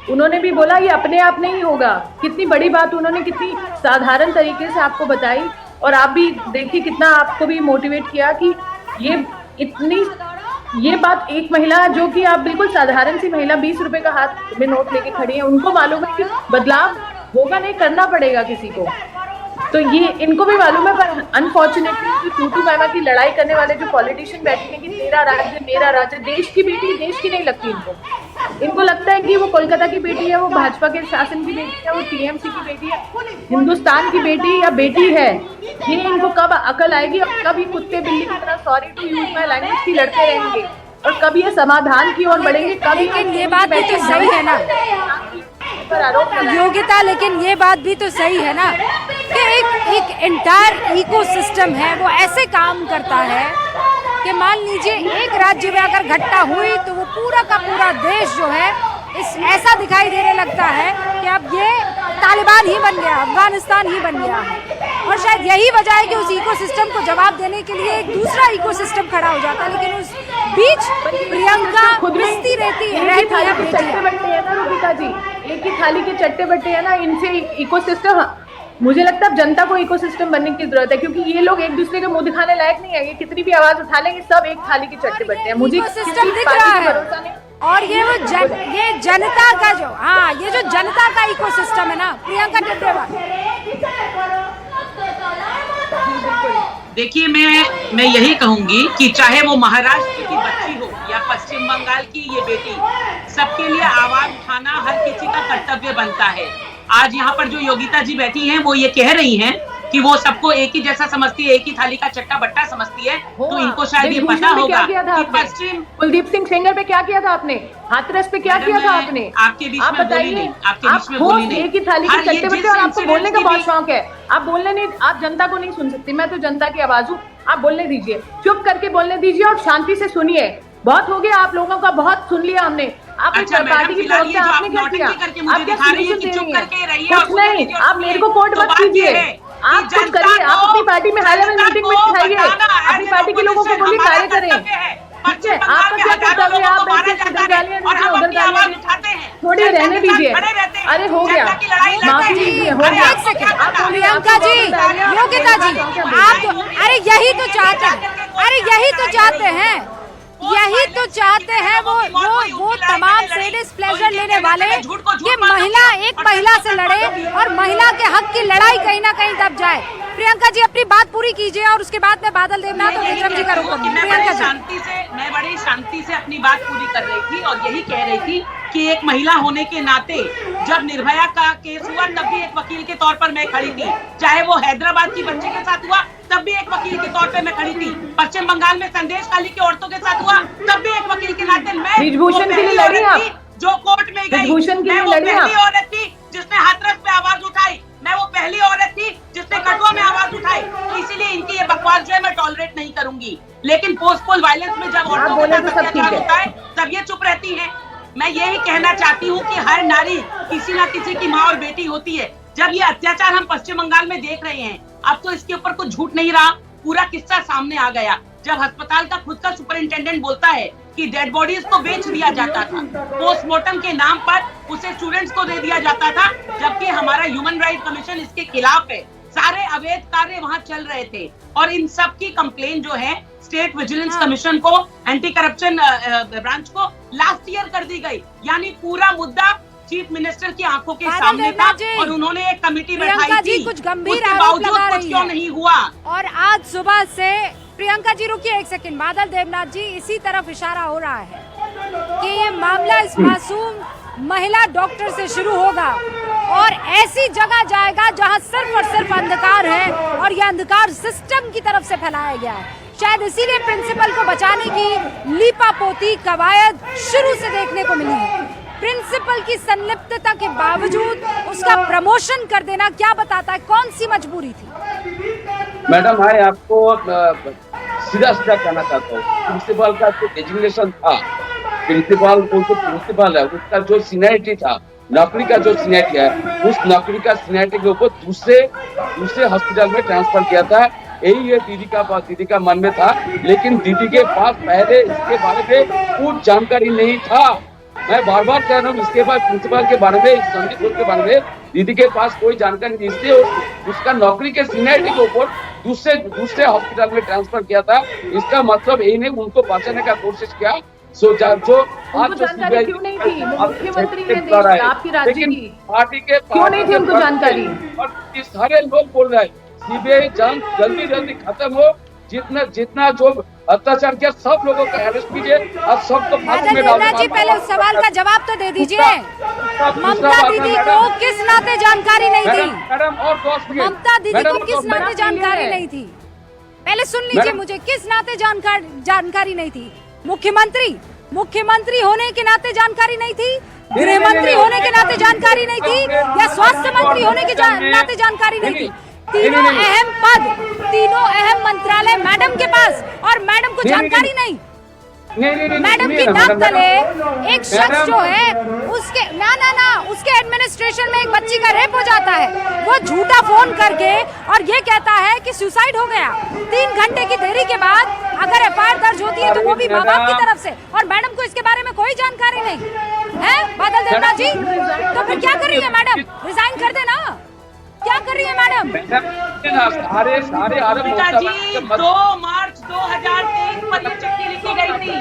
उन्होंने भी बोला ये अपने आप नहीं होगा। कितनी बड़ी बात उन्होंने कितनी साधारण तरीके से आपको बताई, और आप भी देखिए कितना आपको भी मोटिवेट किया कि ये बात एक महिला जो कि आप बिल्कुल साधारण सी महिला 20 रुपए का हाथ में नोट लेके खड़ी है, उनको मालूम है कि बदलाव होगा नहीं, करना पड़ेगा किसी को। तो ये इनको भी मालूम है, पर अनफॉर्चुनेटली टूटू मैमा की लड़ाई करने वाले जो पॉलिटिशियन बैठे हैं कि तेरा राज्य मेरा राज्य, देश की बेटी देश की नहीं लगती इनको लगता है कि वो कोलकाता की बेटी है, वो भाजपा के शासन की बेटी है, वो टीएमसी की बेटी है, हिंदुस्तान की बेटी या बेटी है। ये इनको कब अकल आएगी और कब ये कुत्ते बिल्ली की तरह, sorry to use my language, की लड़ते रहेंगे और कब ये समाधान की ओर बढ़ेंगे। कभी लेकिन ये बात भी तो सही है ना योगिता, लेकिन ये बात भी तो सही है ना कि एक एंटायर इकोसिस्टम है, वो ऐसे काम करता है कि मान लीजिए एक राज्य में अगर घटना हुई तो वो पूरा का पूरा देश जो है ऐसा दिखाई देने लगता है कि अब ये तालिबान ही बन गया, अफगानिस्तान ही बन गया है। और शायद यही वजह है कि उस इकोसिस्टम को जवाब देने के लिए एक दूसरा इकोसिस्टम खड़ा हो जाता है, लेकिन उस बीच प्रियंका घुसती रहती है चट्टे बट्टे है ना रूपिका जी, एक ही थाली के चट्टे बट्टे है ना, इनसे इकोसिस्टम, मुझे लगता है अब जनता को इकोसिस्टम बनने की जरूरत है, क्योंकि ये लोग एक दूसरे के मुंह दिखाने लायक नहीं है। ये कितनी भी आवाज उठा लेंगे, सब एक थाली के चट्टे बट्टे हैं। मुझे सिस्टम दिख रहा है, और ये वो ये जनता का जो ये जो जनता का इकोसिस्टम है ना प्रियंका टिड्डेवाल। देखिए मैं यही कहूंगी कि चाहे वो महाराष्ट्र की बच्ची हो या पश्चिम बंगाल की ये बेटी, सबके लिए आवाज उठाना हर किसी का कर्तव्य बनता है। आज यहाँ पर जो योगिता जी बैठी हैं वो ये कह रही हैं कि वो सबको एक ही जैसा समझती है, एक ही थाली का चट्टा बट्टा समझती है, तो इनको शायद ये पता होगा कि पश्चिम कुलदीप सिंह सेंगर पे क्या किया था आपने, हाथरस पे क्या किया था आपने, आपके बीच में बोली नहीं, आपके बीच में बोली नहीं। एक ही थाली के चट्टे बट्टे, और आपको बोलने का बहुत शौक है, आप बोलने नहीं, आप जनता को नहीं सुन सकती। मैं तो जनता की आवाज हूँ, आप बोलने दीजिए, चुप करके बोलने दीजिए और शांति से सुनिए। बहुत हो गया आप लोगों का, बहुत सुन लिया हमने। आप पार्टी की प्रवक्ता, आपने क्या किया? आप क्या सोल्यूशन दे रही हैं? कुछ नहीं, आप मेरे को कोर्ट मत कीजिए, आप कुछ करिए, आप अपनी पार्टी में हाई लेवल मीटिंग में दिखाइए, अपनी पार्टी के लोगों को बोलिए कार्य करें। ठीक है, आपका क्या कर्तव्य है? आप उधर गालियां थोड़ी रहने दीजिए। अरे हो गया, माफी दीजिए, हो गया। प्रियंका जी, योगिता जी, आप अरे यही तो चाहते हैं, अरे यही तो चाहते हैं, यही तो चाहते हैं वो तमाम सेडिस्ट प्लेजर लेने वाले कि महिला एक महिला से लड़े और महिला के हक की लड़ाई कहीं ना कहीं दब जाए। प्रियंका जी अपनी बात पूरी कीजिए और उसके बाद में बादल देवनाथ और विक्रम जी का रुख करूंगी। मैं बड़ी शांति से अपनी बात पूरी कर रही थी और यही कह रही थी कि एक महिला होने के नाते जब निर्भया का केस हुआ तब भी एक वकील के तौर पर मैं खड़ी थी, चाहे वो हैदराबाद की बच्ची के साथ हुआ तब भी एक वकील के तौर पर मैं खड़ी थी, पश्चिम बंगाल में संदेश खाली की औरतों के साथ हुआ तब भी एक वकील के नाते मैं ब्रिजभूषण के लिए लड़ी आप, जो कोर्ट में गई, मैं वो पहली औरत थी जिसने हाथरस पे आवाज उठाई, मैं वो पहली औरत थी जिसने कठुआ में आवाज उठाई। तो इसीलिए इनकी ये बकवास जो है मैं टॉलरेट नहीं करूंगी। लेकिन पोस्टपोल वायलेंस में जब औरतों के साथ अत्याचार होता है तब ये चुप रहती है। मैं यही कहना चाहती हूँ कि हर नारी किसी ना किसी की माँ और बेटी होती है। जब ये अत्याचार हम पश्चिम बंगाल में देख रहे हैं, अब तो इसके ऊपर कुछ झूठ नहीं रहा, पूरा किस्सा सामने आ गया। जब अस्पताल का खुद का सुपरिंटेंडेंट बोलता है कि डेड बॉडीज को बेच दिया जाता था, पोस्टमार्टम के नाम पर उसे स्टूडेंट्स को दे दिया जाता था, जबकि हमारा ह्यूमन राइट कमीशन इसके खिलाफ है। सारे अवैध कार्य वहाँ चल रहे थे और इन सब की कंप्लेन जो है स्टेट विजिलेंस कमीशन को, एंटी करप्शन ब्रांच को लास्ट ईयर कर दी गई। यानी पूरा मुद्दा चीफ मिनिस्टर की आंखों के सामने था और उन्होंने एक कमेटी बैठाई थी, कुछ गंभीर उसके बावजूद कुछ क्यों नहीं हुआ। और आज सुबह से प्रियंका जी रुकिए एक सेकंड, बादल देवनाथ जी, इसी तरफ इशारा हो रहा है कि ये मामला इस मासूम महिला डॉक्टर से शुरू होगा और ऐसी जगह जाएगा जहां सिर्फ और सिर्फ अंधकार है और यह अंधकार सिस्टम की तरफ से फैलाया गया है। शायद इसीलिए प्रिंसिपल को बचाने की लीपापोती कवायद शुरू से देखने को मिली है। प्रिंसिपल की संलिप्तता के बावजूद उसका प्रमोशन कर देना क्या बताता है, कौन सी मजबूरी थी? मैडम मैं आपको सीधा सीधा कहना चाहता हूँ, प्रिंसिपल का जो डेजिग्नेशन था, प्रिंसिपल वो जो प्रिंसिपल है उसका जो सीनियरिटी था, नौकरी का जो सीनियरिटी है, उस नौकरी का सीनियरिटी के ऊपर दूसरे हॉस्पिटल में ट्रांसफर किया था यही ये दीदी का मन में था, लेकिन दीदी के पास पहले इसके बारे में कुछ जानकारी नहीं था। मैं बार बार कह रहा हूँ, इसके बाद प्रिंसिपल के बारे में, संदीप घोष के बारे में दीदी के पास कोई जानकारी नहीं थी और उसका नौकरी के सीनियरिटी के ऊपर दूसरे हॉस्पिटल में ट्रांसफर किया था। इसका मतलब यही नहीं, उनको बचाने का कोशिश किया। जो आज जानकारी क्यों नहीं थी? मुख्यमंत्री है देश आपकी राज्य की, पार्टी के क्यों नहीं थी उनको जानकारी? और सारे लोग बोल रहे हैं सीबीआई जांच जल्दी खत्म हो, जितना जो अत्याचार किया सब लोगों को अरेस्ट कीजिए और सबको फांसी में डाल दीजिए। पहले उस सवाल का जवाब तो दे दीजिए। ममता दीदी को किस नाते जानकारी नहीं थी? ममता दीदी को किस नाते जानकारी नहीं थी? पहले सुन लीजिए मुझे, किस नाते जानकारी नहीं थी? मुख्यमंत्री होने के नाते जानकारी नहीं थी? गृह मंत्री होने के नाते जानकारी नहीं थी? या स्वास्थ्य मंत्री होने के नाते जानकारी नहीं थी? तीनों अहम पद, तीनों अहम मंत्रालय मैडम के पास, और मैडम को जानकारी नहीं। मैडम की नाक तले एक शख्स जो है उसके उसके एडमिनिस्ट्रेशन में एक बच्ची का रेप हो जाता है। वो झूठा फोन करके और ये कहता है कि सुसाइड हो गया। 3 घंटे की देरी के बाद अगर एफआईआर दर्ज होती है तो वो भी माँ बाप की तरफ से, और मैडम को इसके बारे में कोई जानकारी नहीं है। बादल देवनाथ जी, तो फिर क्या कर रही है मैडम? रिजाइन कर देना। क्या कर रही है मैडम? सारे आरोप 2 मार्च 2023 पर ये चिट्ठी लिखी गई थी।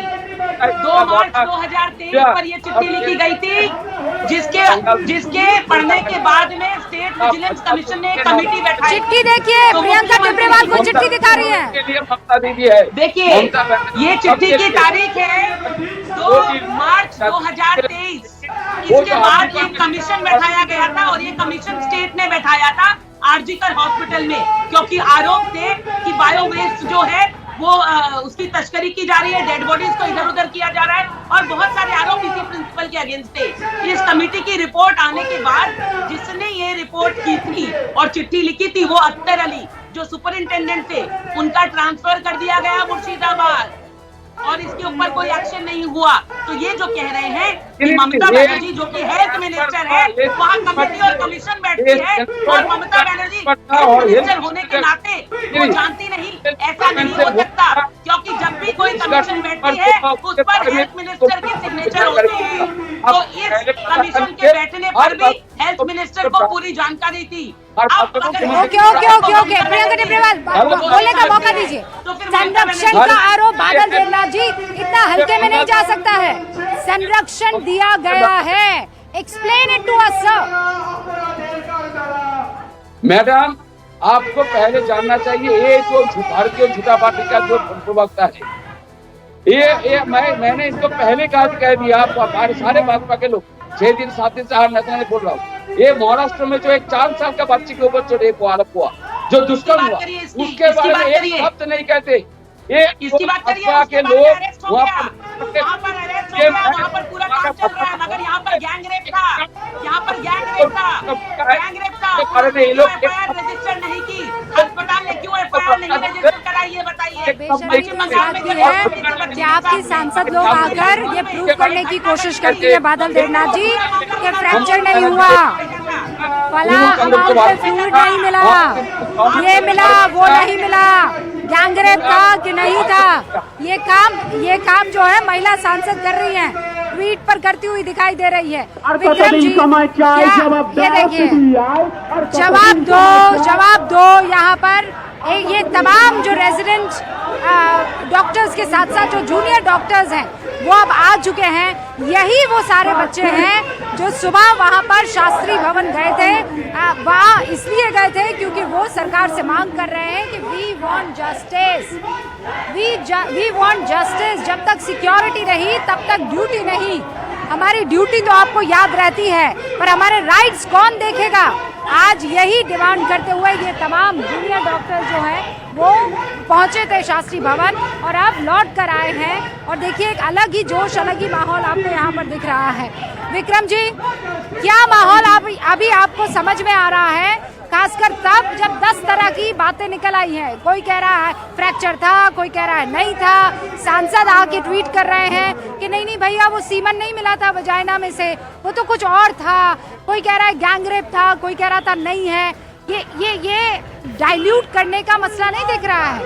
2 मार्च 2023 पर ये चिट्ठी लिखी गई थी, जिसके पढ़ने के बाद में स्टेट विजिलेंस कमीशन ने एक कमेटी बैठाई। चिट्ठी देखिए, प्रियंका टिब्रेवाल को चिट्ठी दिखा रही है। देखिए, ये चिट्ठी की तारीख है 2 मार्च 2023। इसके बाद एक कमीशन बैठाया गया था और ये कमीशन स्टेट ने बैठाया था आरजीकर हॉस्पिटल में, क्योंकि आरोप थे कि बायो वेस्ट जो है वो उसकी तस्करी की जा रही है, डेड बॉडीज को इधर उधर किया जा रहा है और बहुत सारे आरोप इसी प्रिंसिपल के अगेंस्ट थे। इस कमेटी की रिपोर्ट आने के बाद जिसने ये रिपोर्ट की थी और चिट्ठी लिखी थी वो अख्तर अली जो सुपरिंटेंडेंट थे, उनका ट्रांसफर कर दिया गया मुर्शिदाबाद और इसके ऊपर कोई एक्शन नहीं हुआ। तो ये जो कह रहे हैं कि ममता बनर्जी जो कि हेल्थ मिनिस्टर है, वहाँ कमेटी और कमीशन बैठती है और ममता बनर्जी हेल्थ मिनिस्टर होने के नाते वो जानती नहीं, ऐसा नहीं हो सकता, क्योंकि जब भी कोई कमीशन बैठती है उस पर हेल्थ मिनिस्टर के सिग्नेचर होते हैं। तो इस कमीशन के बैठने पर भी हेल्थ मिनिस्टर को पूरी जानकारी थी। ओके, प्रियंका टिब्रेवाल बोलने का मौका दीजिए। संरक्षण का आरोप बादल देवनाथ जी इतना हल्के में नहीं जा सकता है। संरक्षण दिया गया है। Explain it to us sir. Madam, आपको पहले जानना चाहिए, ये जो भारतीय जनता पार्टी का जो प्रवक्ता है, ये मैंने इसको पहले कह दिया आपको, सारे भाजपा के लोग 6 दिन 7 दिन से 8 दिन बोल रहा हूँ। ये महाराष्ट्र में जो एक 4 साल का बच्ची के ऊपर जो रेप आरोप हुआ, जो दुष्कर्म हुआ, उसके बारे में एक शब्द नहीं कहते। ये इसकी बात करिए, के लोग वहाँ पर पूरा काम चल रहा है, मगर यहाँ पर गैंग रेप था, रजिस्टर नहीं की, अस्पताल ने क्यों एफआईआर नहीं रजिस्टर कराई, ये बताइए। कि आपकी सांसद लोग आकर ये प्रूव करने की कोशिश करती है बादल देवनाथ जी कि फ्रैक्चर नहीं हुआ, फला अमाउंट में फ्लूइड नहीं मिला, ये मिला वो नहीं मिला, गैंगरेप था कि नहीं था। ये काम जो है महिला सांसद कर रही हैं, ट्वीट पर करती हुई दिखाई दे रही है। विक्रम जी, ये देखिए, जवाब दो यहाँ पर। ये तमाम जो रेजिडेंट डॉक्टर्स के साथ साथ जो जूनियर डॉक्टर्स हैं वो अब आ चुके हैं। यही वो सारे बच्चे हैं जो सुबह वहाँ पर शास्त्री भवन गए थे। वहाँ इसलिए गए थे क्योंकि वो सरकार से मांग कर रहे हैं कि वी वांट जस्टिस। जब तक सिक्योरिटी रही तब तक ड्यूटी नहीं। हमारी ड्यूटी तो आपको याद रहती है, पर हमारे राइट्स कौन देखेगा? आज यही डिमांड करते हुए ये तमाम जूनियर डॉक्टर जो हैं वो पहुंचे थे शास्त्री भवन और अब लौट कर आए हैं। और देखिए, एक अलग ही जोश, अलग ही माहौल आपको यहाँ पर दिख रहा है। विक्रम जी, क्या माहौल अभी आपको समझ में आ रहा है, खासकर तब जब 10 तरह की बातें निकल आई हैं? कोई कह रहा है फ्रैक्चर था, कोई कह रहा है नहीं था, सांसद आके ट्वीट कर रहे हैं कि नहीं भैया वो सीमन नहीं मिला था वजाइना में से, वो तो कुछ और था, कोई कह रहा है गैंगरेप था, कोई कह रहा था नहीं है। ये डाइल्यूट करने का मसला नहीं दिख रहा है।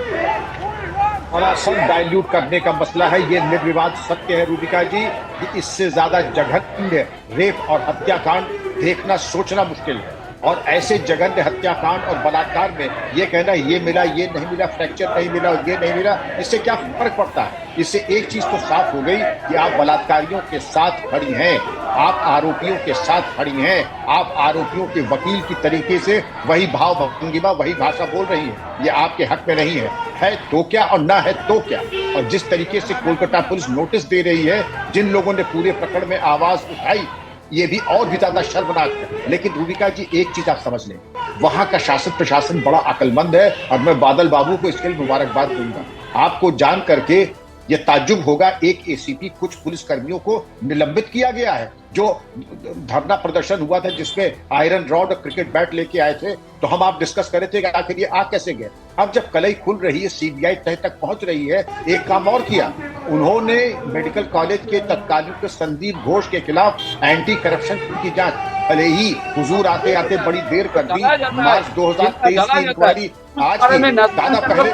दरअसल डाइल्यूट करने का मसला है, ये निर्विवाद सत्य है रूबिका जी कि इससे ज्यादा जघन्य रेप और हत्याकांड देखना सोचना मुश्किल है। और ऐसे जघन्य हत्याकांड और बलात्कार में ये कहना ये मिला, ये नहीं मिला, फ्रैक्चर नहीं मिला, ये नहीं मिला, इससे क्या फर्क पड़ता है? इससे एक चीज तो साफ हो गई कि आप बलात्कारियों के साथ खड़ी हैं, आप आरोपियों के साथ खड़ी हैं, आप आरोपियों के वकील की तरीके से वही भाव भंगिमा, वही भाषा बोल रही हैं। ये आपके हक में नहीं है तो क्या और ना है तो क्या। और जिस तरीके से कोलकाता पुलिस नोटिस दे रही है, जिन लोगों ने पूरे प्रकरण में आवाज उठाई, ये भी और भी ज्यादा शर्मनाक है। लेकिन रूबिका जी एक चीज आप समझ लें, वहां का शासन प्रशासन बड़ा अक्लमंद है और मैं बादल बाबू को इसके लिए मुबारकबाद दूंगा। आपको जान करके ये ताज्जुब होगा, एक एसीपी कुछ पुलिस कर्मियों को निलंबित किया गया है। जो धरना प्रदर्शन हुआ था जिसमें आयरन रॉड और क्रिकेट बैट लेके आए थे, तो हम आप डिस्कस कर रहे थे कि आखिर ये आ कैसे गए। अब जब कलई खुल रही है, सीबीआई तह तक पहुंच रही है, एक काम और किया, उन्होंने मेडिकल कॉलेज के तत्कालीन संदीप घोष के खिलाफ एंटी करप्शन की जांच भले ही हुजूर आते आते बड़ी देर कर दी। मार्च 2023 की इंक्वायरी आज की दादा पहले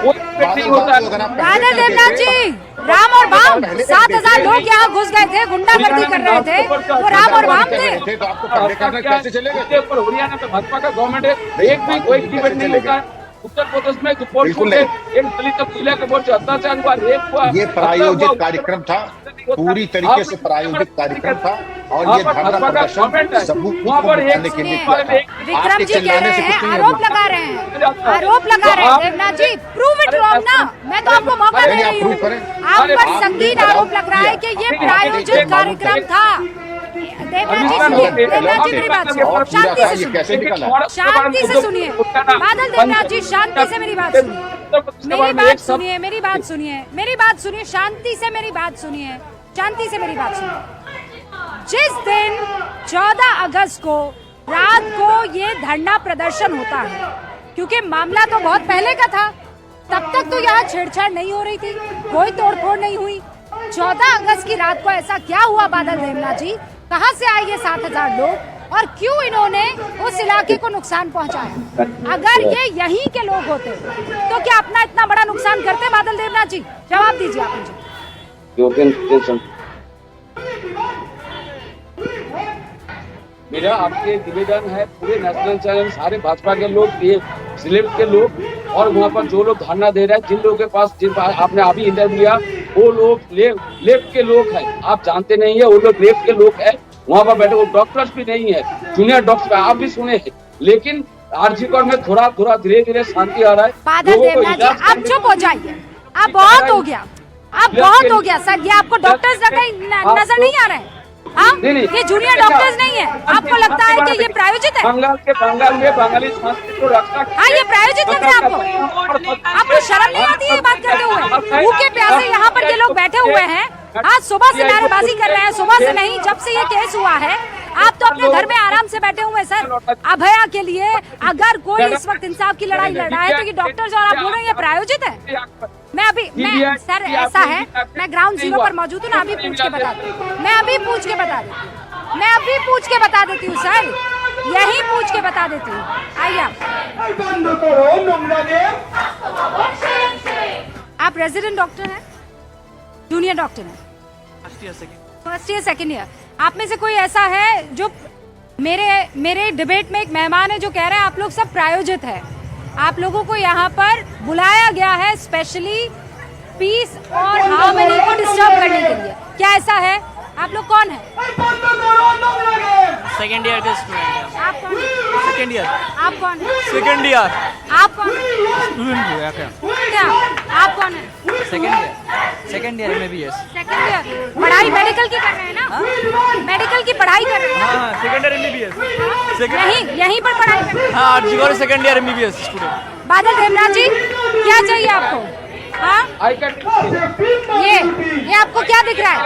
बादल देवनाथ जी, राम और बाम 7,000 लोग यहाँ घुस गए थे, गुंडागर्दी कर रहे थे, वो राम और बाम थे। तो आपको पढ़ने करना कैसे चलेगा? हरियाणा में भाजपा का गवर्नमेंट है, एक भी कोई डिबेट नहीं लेता है। उत्तर प्रदेश में बिल्कुल एक दलित महिला के बोर्ड से अत्याचार हुआ, रेप हुआ। ये प्रायोजित कार्यक्रम था, पूरी तरीके से प्रायोजिक कार्यक्रम था। और ये धरना प्रदर्शन सबूत दिखाने के लिए किया था। विक्रम जी कह रहे हैं, आरोप लगा रहे हैं, आरोप लगा रहे हैं देवनाथ जी, प्रूव इट रॉन्ग ना। मैं तो आपको मौका दे रही हूँ, आप पर संगीन आरोप लग रहा है कि ये प्रायोजित कार्यक्रम था। देवनाथ जी सुनिए, देवनाथ जी मेरी बात सुनिए, शांति से सुनिए, शांति से सुनिए, बादल देवनाथ जी शांति से मेरी बात सुनिए, मेरी बात सुनिए, मेरी बात सुनिए, मेरी बात सुनिए, शांति से मेरी बात सुनिए, शांति से मेरी बात सुनिए। जिस दिन 14 अगस्त को रात को ये धरना प्रदर्शन होता है, क्योंकि मामला तो बहुत पहले का था, तब तक तो यहाँ छेड़छाड़ नहीं हो रही थी, कोई तोड़फोड़ नहीं हुई। 14 अगस्त की रात को ऐसा क्या हुआ बादल देवनाथ जी? कहां से आए ये 7,000 लोग और क्यों इन्होंने उस इलाके को नुकसान पहुंचाया? अगर ये यहीं के लोग होते तो क्या अपना इतना बड़ा नुकसान करते? बादल देवनाथ जी जवाब दीजिए आप मुझे। मेरा आपके निवेदन है, पूरे नेशनल चैनल, सारे भाजपा के लोग, सिलेक्ट के लोग और वहाँ पर जो लोग धरना दे रहे हैं, जिन लोगों के पास, जिन आपने अभी इंटरव्यू लिया, वो लोग लेफ्ट के लोग हैं। आप जानते नहीं है, वो लोग लेफ्ट के लोग हैं। वहाँ पर बैठे वो डॉक्टर्स भी नहीं है, जूनियर डॉक्टर आप भी सुने हैं। लेकिन आरजीकर में थोड़ा थोड़ा धीरे धीरे शांति आ रहा है। बादल देवनाथ जी आप चुप हो जाइए, आप बहुत हो गया, आप बहुत हो गया सर। ये आपको डॉक्टर्स नजर नहीं आ रहे हैं? हाँ, ये जूनियर डॉक्टर्स नहीं है, आपको लगता है कि ये प्रायोजित है? बंगाल में बंगाली संस्कृति को रक्षा। हाँ, ये प्रायोजित लग रहा है आपको? आपको शर्म नहीं आती है ये बात करते हुए? भूखे प्यासे यहाँ पर ये लोग बैठे हुए हैं, आज सुबह से नारेबाजी कर रहे हैं, सुबह से नहीं, जब से ये केस हुआ है। आप तो अपने घर में आराम से बैठे हुए सर, अभया के लिए। अगर कोई इस वक्त इंसाफ की लड़ाई लड़ रहा है तो ये डॉक्टर्स, और आप बोल रहे हैं ये प्रायोजित है। मैं सर ऐसा है, मैं ग्राउंड जीरो पर मौजूद हूँ ना, अभी पूछ के बता देती हूँ, मैं अभी पूछ के बता देती हूँ सर, यही पूछ के बता देती हूँ। आइए आप रेजिडेंट डॉक्टर हैं, जूनियर डॉक्टर हैं, फर्स्ट ईयर सेकेंड ईयर। आप में से कोई ऐसा है जो मेरे डिबेट में एक मेहमान है जो कह रहे हैं आप लोग सब प्रायोजित है, आप लोगों को यहाँ पर बुलाया गया है स्पेशली पीस और हार्मनी को डिस्टर्ब करने के लिए? क्या ऐसा है? आप लोग कौन है? सेकेंड ईयर के स्टूडेंट हैं। आप कौन है? Second year. आप कौन है? Second year. आप कौन है? स्टूडेंट हो क्या आप कौन है? सेकेंड ईयर में भी है। सेकेंड ईयर पढ़ाई मेडिकल की कर रहे हैं ना? मेडिकल की पढ़ाई कर रहे हैं? हाँ, सेकेंड ईयर MBBS। यहीं पर पढ़ाई कर रहे हैं? हाँ, RG Kar second year MBBS student. बादल देवनाथ जी क्या चाहिए आपको? हाँ, ये आपको क्या दिख रहा है?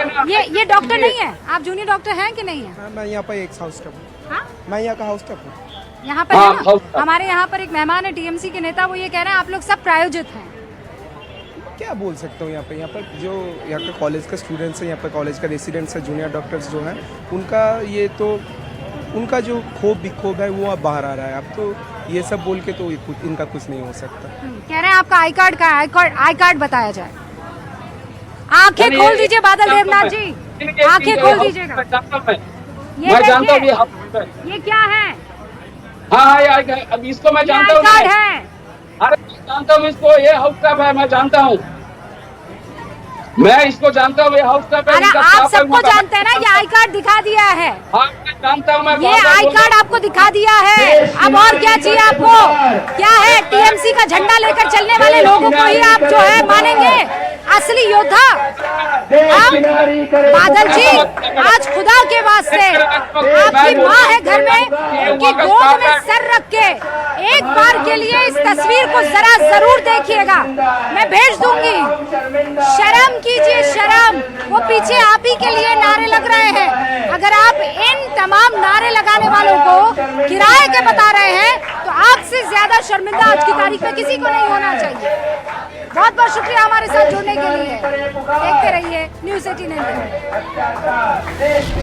ये डॉक्टर नहीं है? आप जूनियर डॉक्टर हैं कि नहीं है? मैं यहाँ पर एक हाउस स्टाफ हूँ। हाँ, मैं यहाँ का हाउस स्टाफ हूँ। यहाँ पर है ना? हमारे यहाँ पर एक मेहमान है टीएमसी के नेता, वो ये कह रहे हैं आप लोग सब प्रायोजित हैं। क्या बोल सकता हूँ, यहाँ पर जो यहाँ का कॉलेज का स्टूडेंट्स है, यहाँ पर कॉलेज का रेसिडेंट्स है, जूनियर डॉक्टर्स जो हैं, उनका ये तो उनका जो विक्षोभ है वो अब बाहर आ रहा है। अब तो ये सब बोल के तो इनका कुछ नहीं हो सकता। कह रहे हैं आपका आई कार्ड का आई कार्ड बताया जाए। आंखें खोल दीजिए बादल देवनाथ जी, आंखें खोल दीजिएगा। मैं जानता हूँ ये क्या है? हाँ अब इसको मैं जानता हूँ। कार्ड है। अरे जानता हूँ इसको, ये हाउस क्लब है, मैं जानता हूँ, मैं इसको जानता हूँ, ये हाउस क्लब है। अरे आप सबको जानते हैं ना, ये आई कार्ड दिखा दिया है। हाँ मैं जानता हूँ, मैं ये आई कार्ड आपको दिखा दिया है। अब और क्या चाहिए आपको? क्या है? टीएमसी का झंडा लेकर चलने वाले लोगों को ही आप जो है मानेंगे असली योद्धा? बादल जी, आज खुदा के वास्ते आपकी माँ है घर में, उनकी गोद में सर रख के एक बार के लिए इस तस्वीर को जरा जरूर देखिएगा। मैं भेज दूंगी। शर्म कीजिए, शर्म। वो पीछे आप ही के लिए नारे लग रहे हैं। अगर आप इन तमाम नारे लगाने वालों को किराए के बता रहे हैं तो आपसे ज्यादा शर्मिंदा आज की तारीख में किसी को नहीं होना चाहिए। बहुत बहुत शुक्रिया हमारे साथ जुड़ने के लिए। देखते रहिए न्यूज़ 18 इंडिया।